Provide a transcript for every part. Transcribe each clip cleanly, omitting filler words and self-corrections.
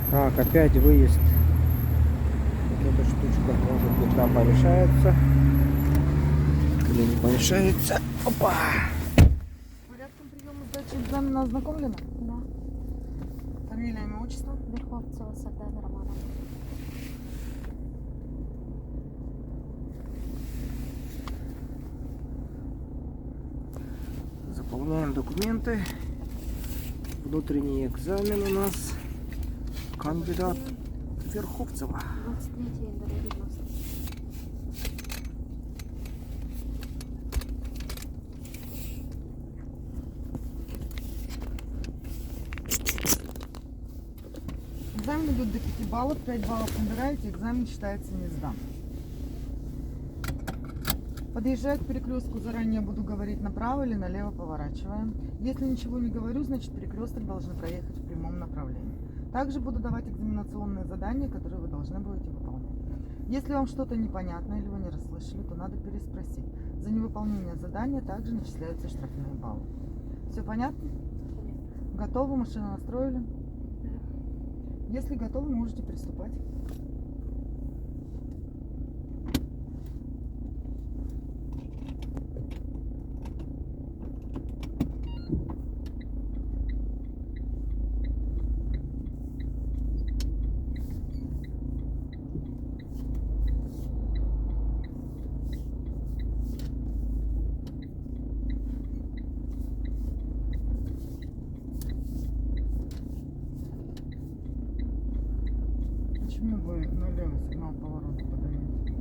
Так, опять выезд. Вот эта штучка, может быть, нам помешается. Или не помешается. Опа! Порядком приема сдачи экзамена ознакомлена? Да. Фамилия, имя, отчество? Верховцева Сардана Романовна. Заполняем документы. Внутренний экзамен у нас. Кандидат Верховцева. 23 января 90. Экзамен идет до 5 баллов, 5 баллов набираете, экзамен считается не сдан. Подъезжая к перекрестку, заранее буду говорить направо или налево поворачиваем. Если ничего не говорю, значит перекресток должны проехать в прямом направлении. Также буду давать экзаменационные задания, которые вы должны будете выполнять. Если вам что-то непонятно или вы не расслышали, то надо переспросить. За невыполнение задания также начисляются штрафные баллы. Все понятно? Готовы? Машину настроили? Если готовы, можете приступать. Почему вы налево сигнал поворота подаете?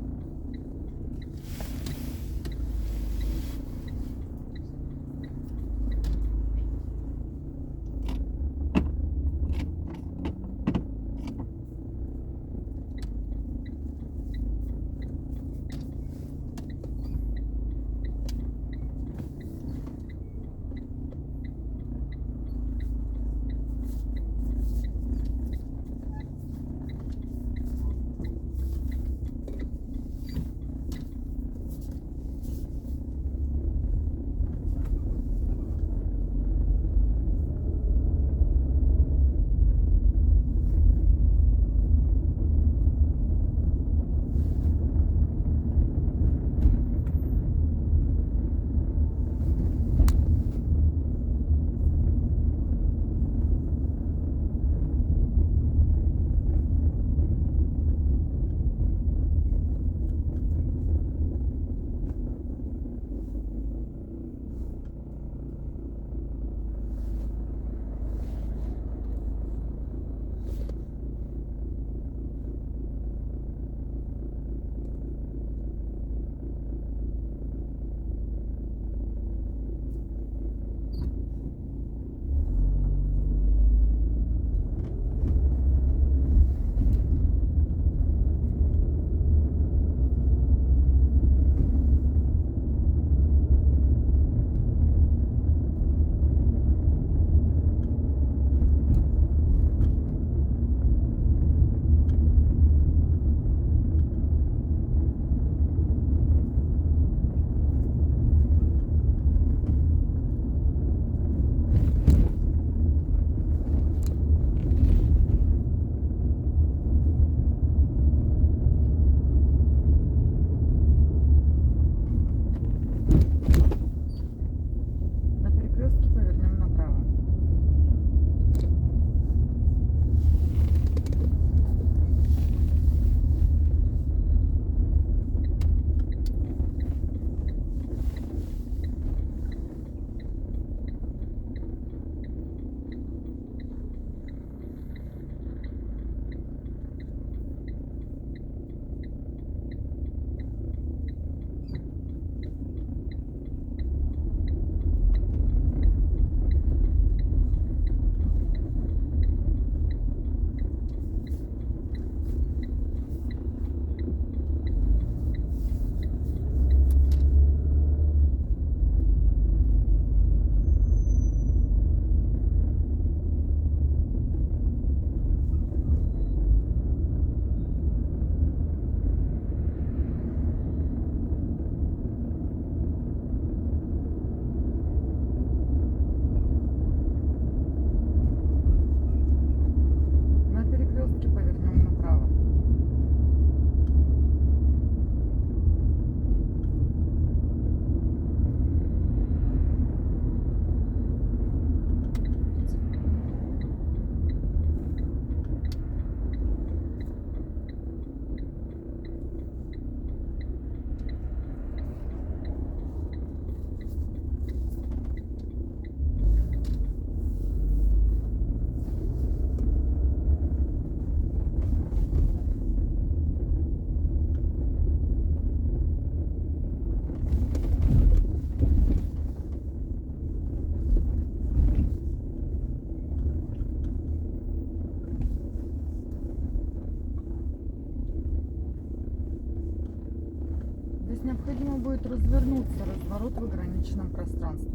необходимо будет развернуться, разворот в ограниченном пространстве.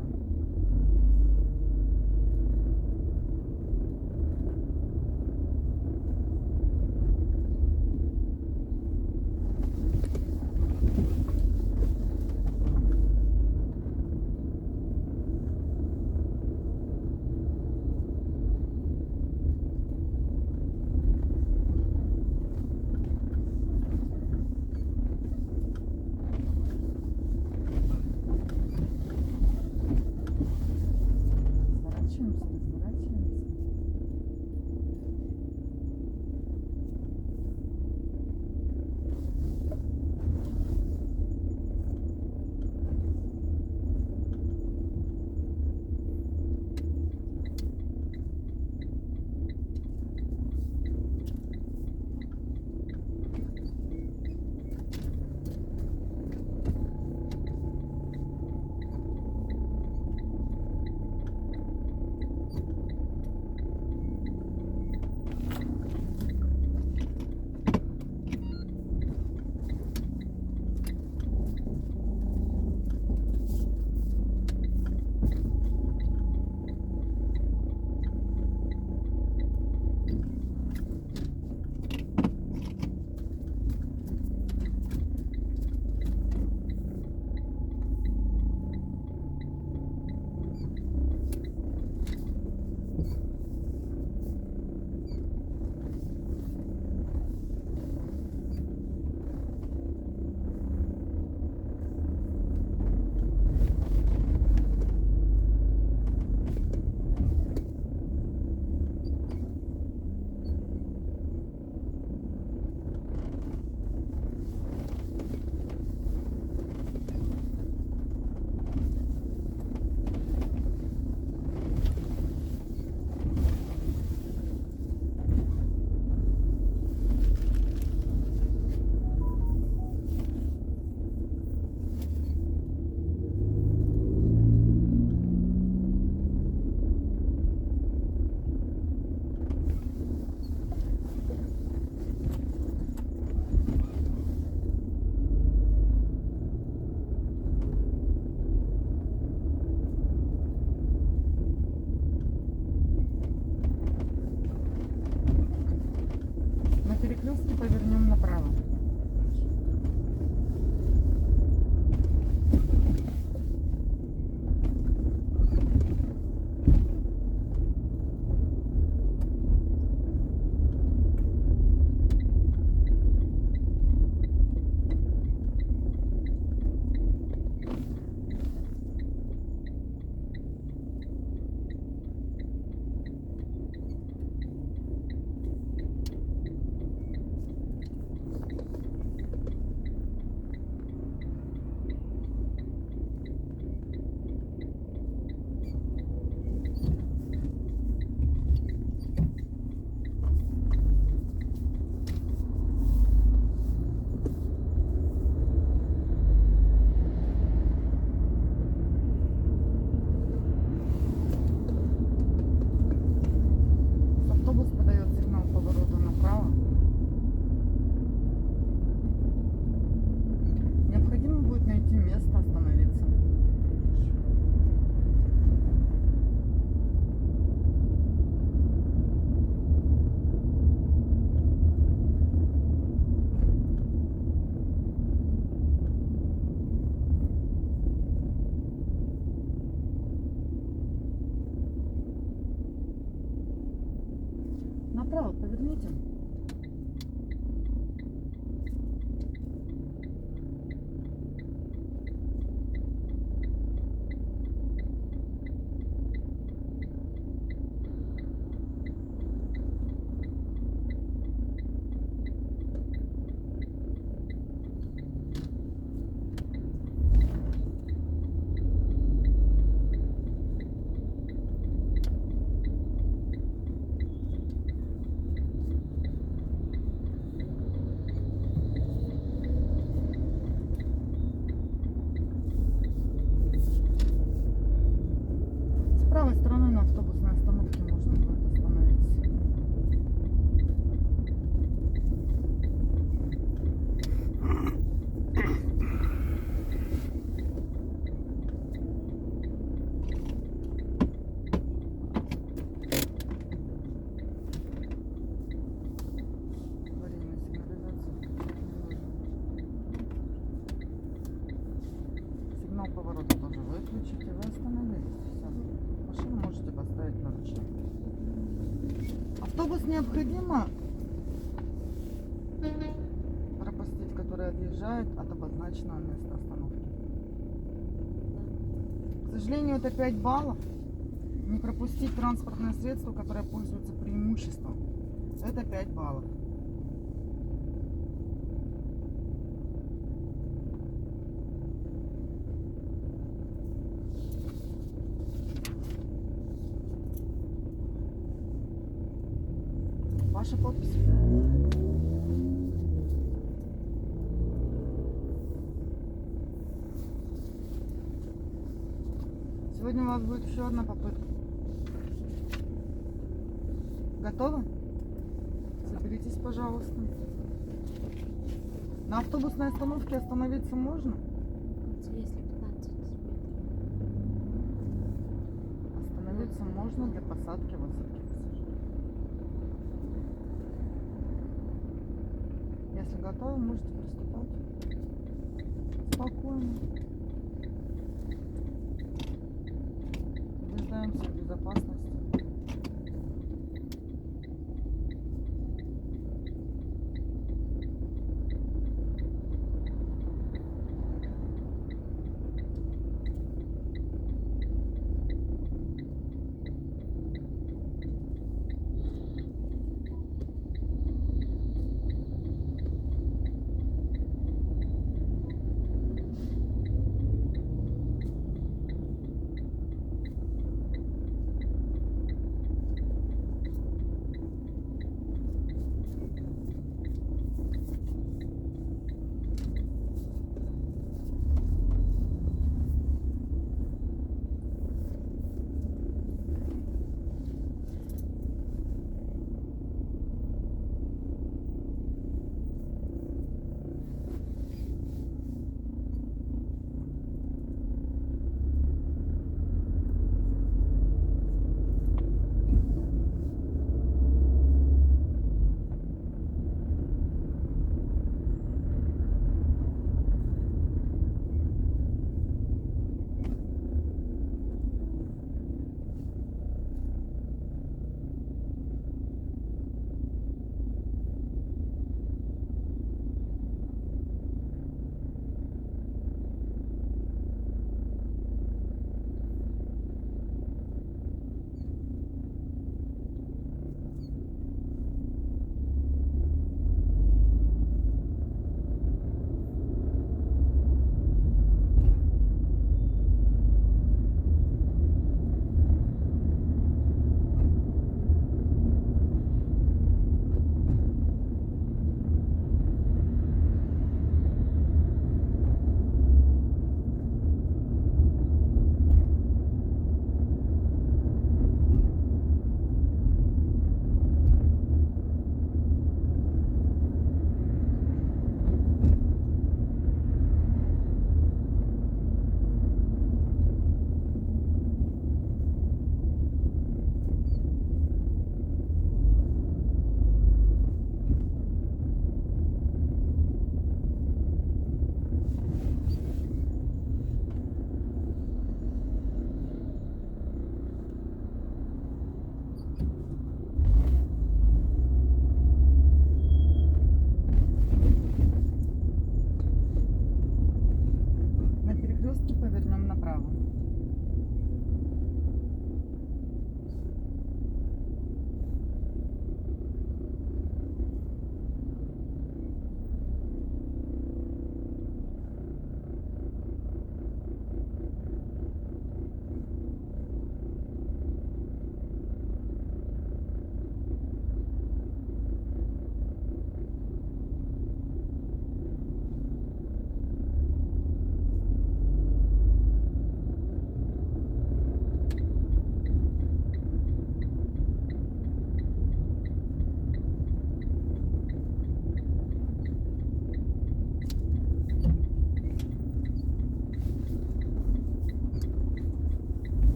Разворачиваемся, разворачиваемся. На перекрестке повернем направо. Автобус подает сигнал поворота направо. Необходимо будет найти место, остановиться. Направо поверните. Автобус необходимо пропустить, который отъезжает от обозначенного места остановки. К сожалению, это 5 баллов. Не пропустить транспортное средство, которое пользуется преимуществом. Это 5 баллов. Ваша подпись. Сегодня у вас будет еще одна попытка. Готовы? Соберитесь, пожалуйста. На автобусной остановке остановиться можно? Если 15 метров. Остановиться можно для посадки и высадки пассажиров. Если готовы, можете приступать. Спокойно. Убеждаемся в безопасности.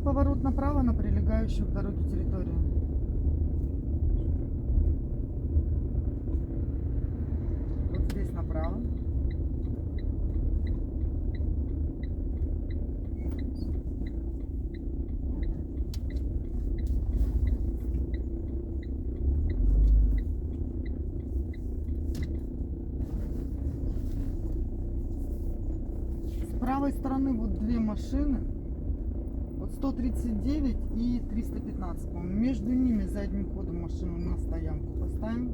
поворот направо на прилегающую к дороге территорию. Вот здесь направо. С правой стороны вот две машины. Вот 139 и 315, по-моему. Между ними задним ходом машину на стоянку поставим.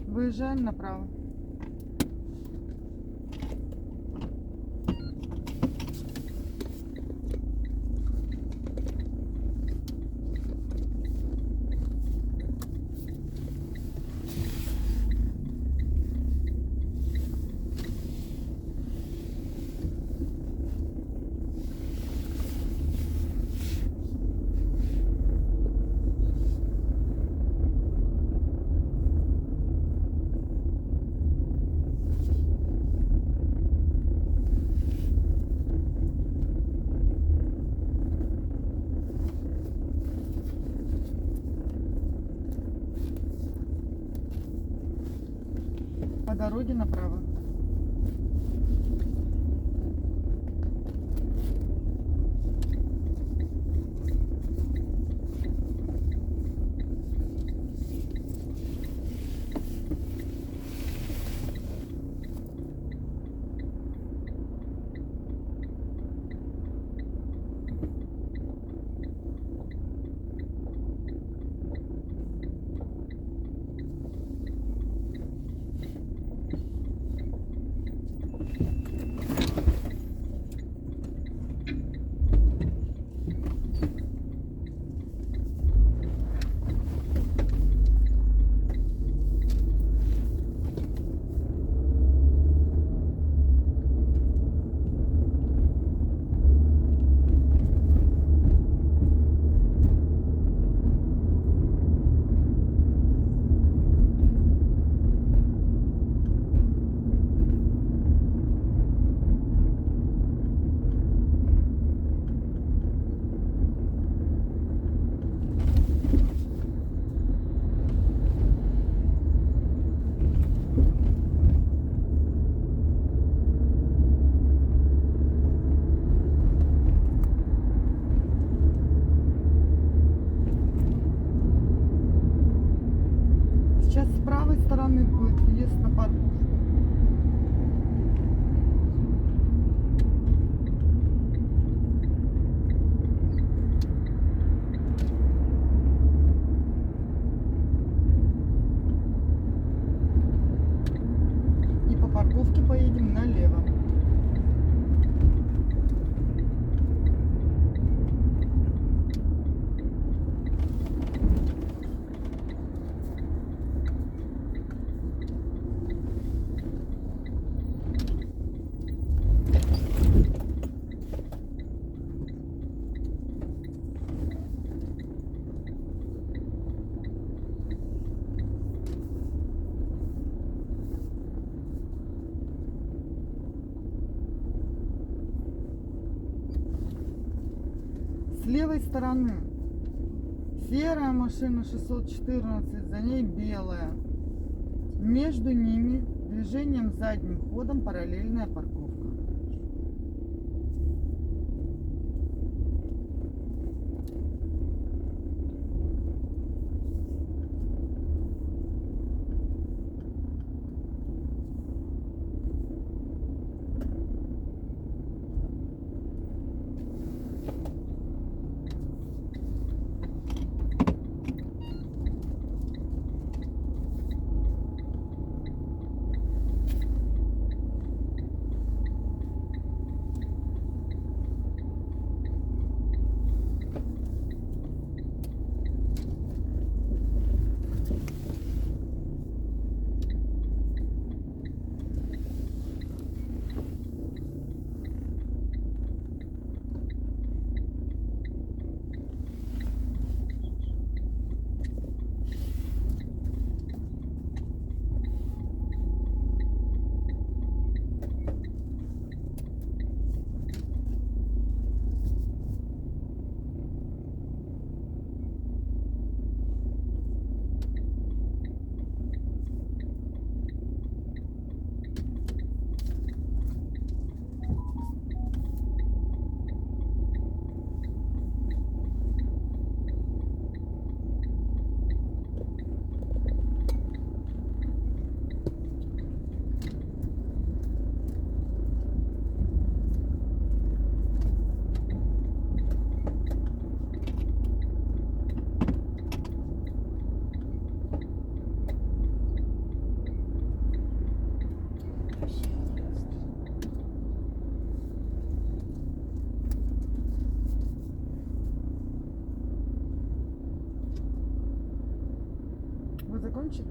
Выезжаем направо. По дороге направо. парковки поедем налево. С левой стороны серая машина 614, за ней белая. Между ними движением задним ходом параллельная парковка. Вы закончили?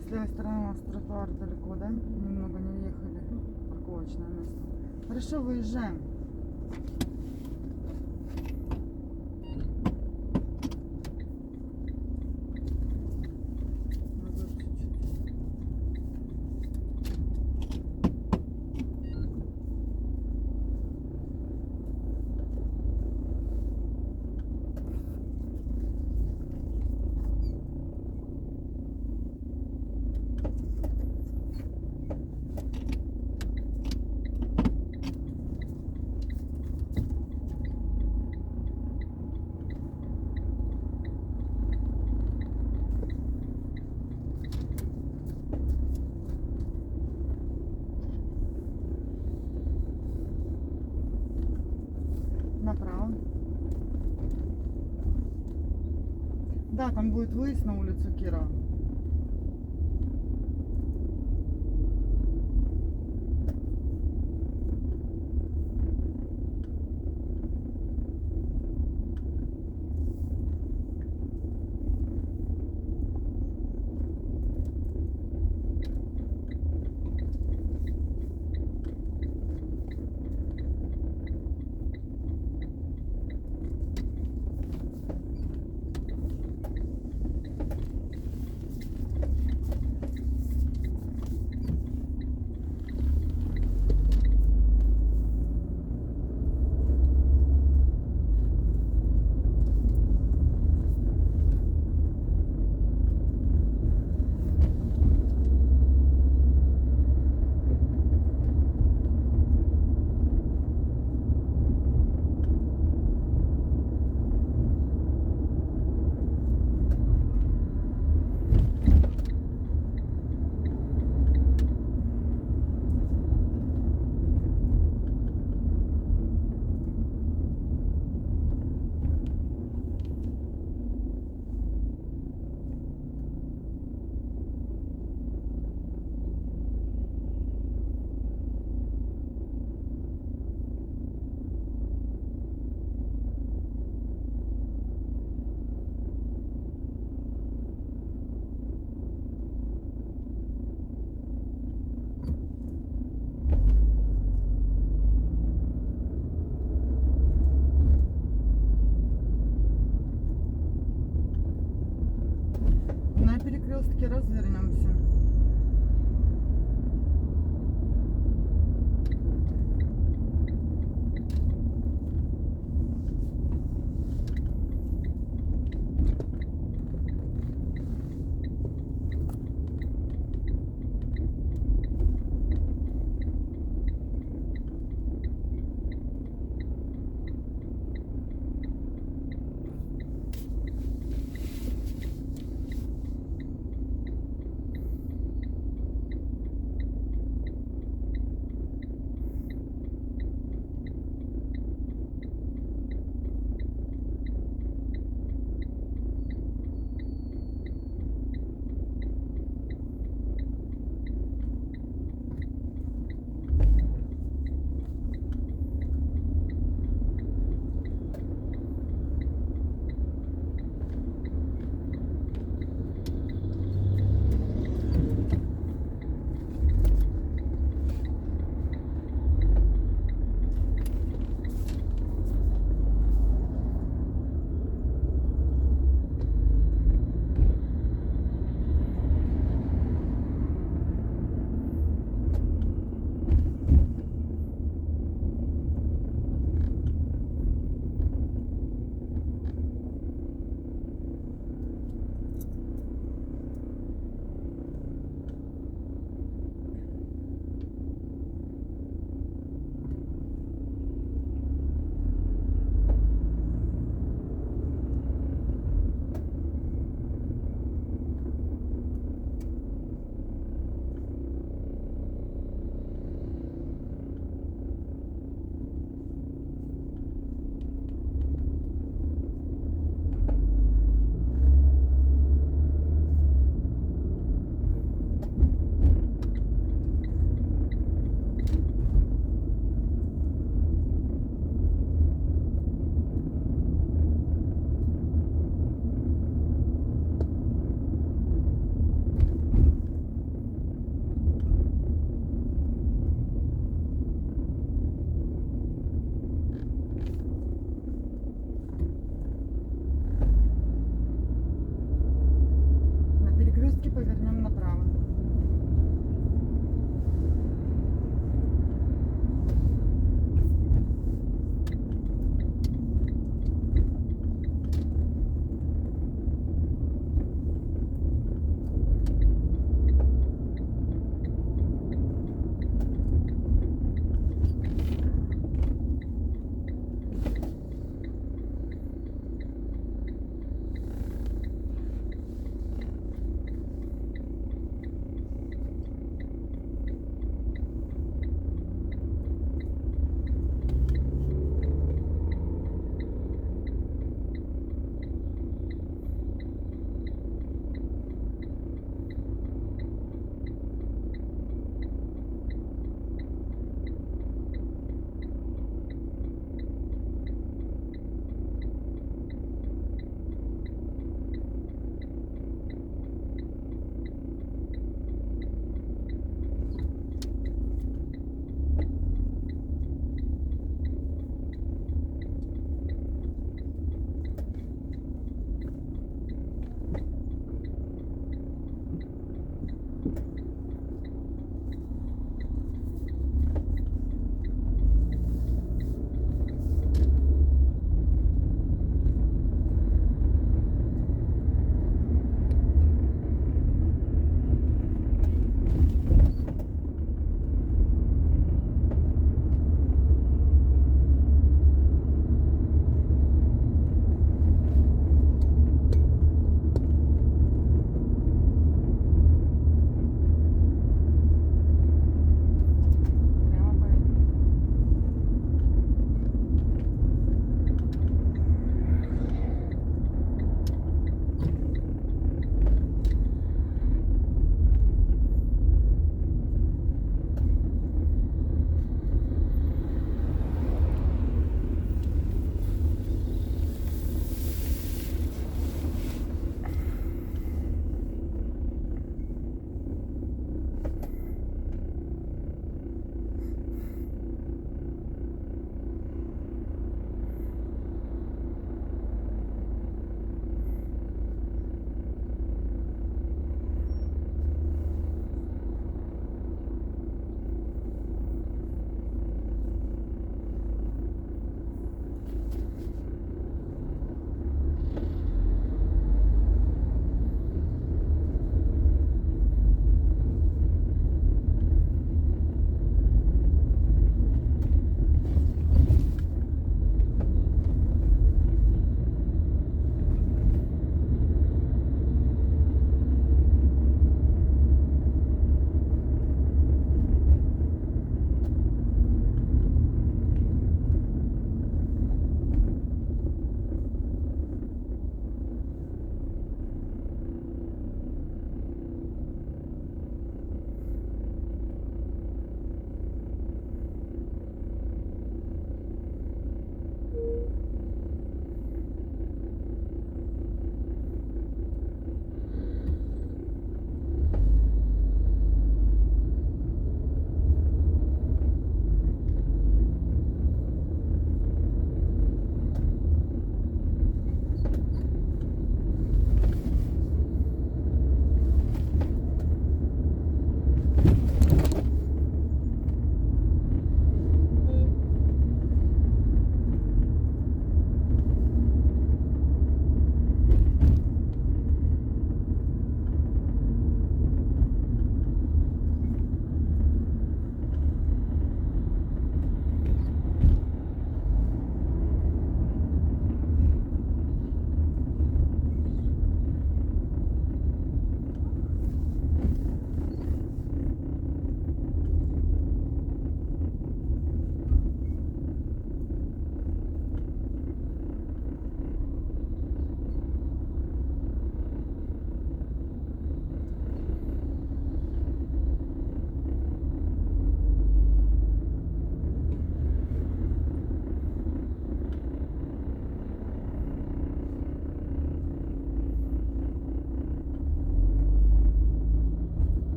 С левой стороны у нас тротуар далеко, да? Немного не уехали. Парковочное место. Хорошо, выезжаем. Назад чуть-чуть. Направо. Да, там будет выезд на улицу Кирова. развернемся.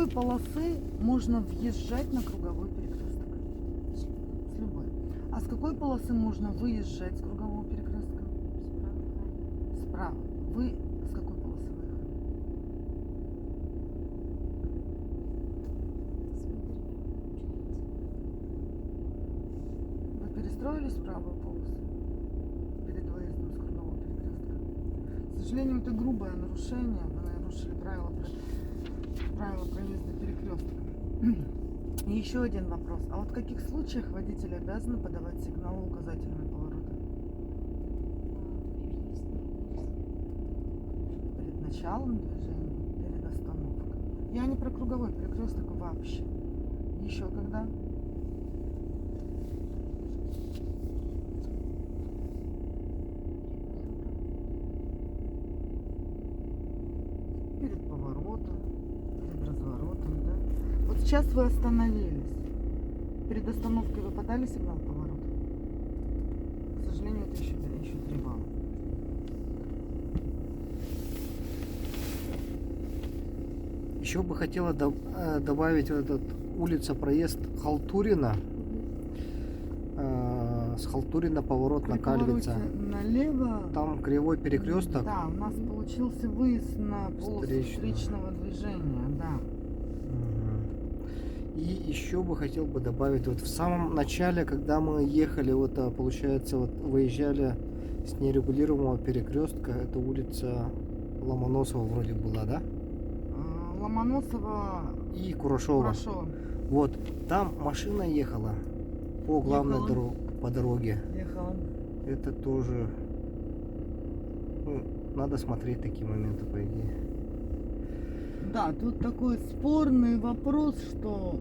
какой полосы можно въезжать на круговой перекресток? С любой. А с какой полосы можно выезжать с кругового перекрестка? Справа. Вы с какой полосы выехали? Вы перестроились в правую полосу перед выездом с кругового перекрестка? К сожалению, это грубое нарушение. Вы нарушили правила проезда перекрестка. И еще один вопрос. А вот в каких случаях водители обязаны подавать сигналы указателями поворота? Перед началом движения, перед остановкой. Я не про круговой перекресток вообще. Еще когда? Перед поворотом, перед разворотом, да? Вот сейчас вы остановились. Перед остановкой вы подали сигнал поворота? К сожалению, это еще 3 балла. Еще бы хотела добавить вот этот улица, проезд Халтурина. С Халтурина поворот на При повороте Кальвица. налево. Там кривой перекресток. Да, у нас получился выезд на полосу встречного движения, да. И еще бы хотел бы добавить, вот в самом начале, когда мы ехали, вот получается, вот выезжали с нерегулируемого перекрестка, это улица Ломоносова вроде была, да? Ломоносова И Курашова. Курашова. Вот, там машина ехала по главной Ехала. по дороге. Ехала. Это тоже, ну, надо смотреть такие моменты, по идее. Да, тут такой спорный вопрос, что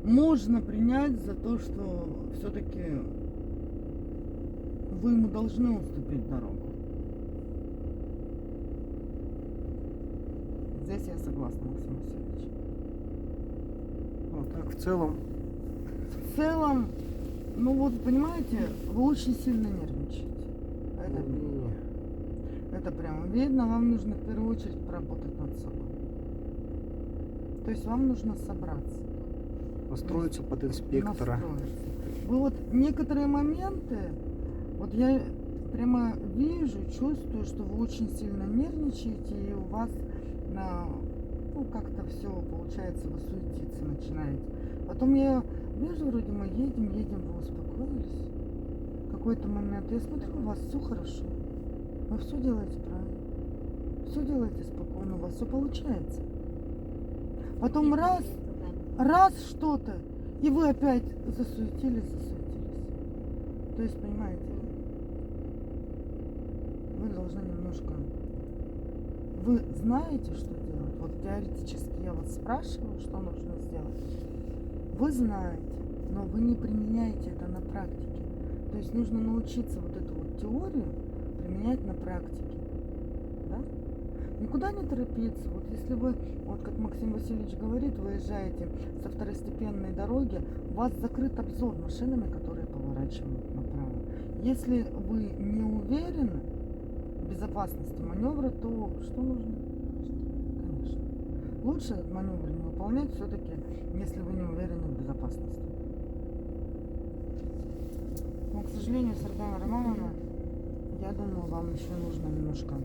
можно принять за то, что все-таки вы ему должны уступить дорогу. Здесь я согласна, Максим Васильевич. Ну, так, в целом, В целом, ну вот, понимаете, вы очень сильно нервничаете. Это видно. Это прямо видно. Вам нужно в первую очередь поработать над собой. То есть вам нужно собраться. настроиться под инспектора. Настроиться. Вы вот некоторые моменты, вот я прямо вижу, чувствую, что вы очень сильно нервничаете, и у вас ну, как-то все получается, вы суетиться начинаете. Потом я вижу, вроде мы едем, вы успокоились. Какой-то момент, я смотрю, у вас все хорошо. Вы все делаете правильно. Все делаете спокойно, у вас все получается. Потом раз что-то, и вы опять засуетились. То есть, понимаете, вы должны немножко... Вы знаете, что делать? Вот теоретически я вас спрашиваю, что нужно сделать. Вы знаете, но вы не применяете это на практике. То есть нужно научиться вот эту вот теорию применять на практике. Да? Никуда не торопиться. Вот если вы, вот как Максим Васильевич говорит, выезжаете со второстепенной дороги, у вас закрыт обзор машинами, которые поворачивают направо. Если вы не уверены в безопасности маневра, то что нужно? Конечно. Лучше этот маневр не выполнять все-таки, если вы не уверены в безопасности. Но, к сожалению, Сардана Романовна, я думаю, вам еще нужно немножко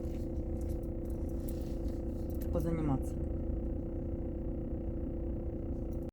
позаниматься.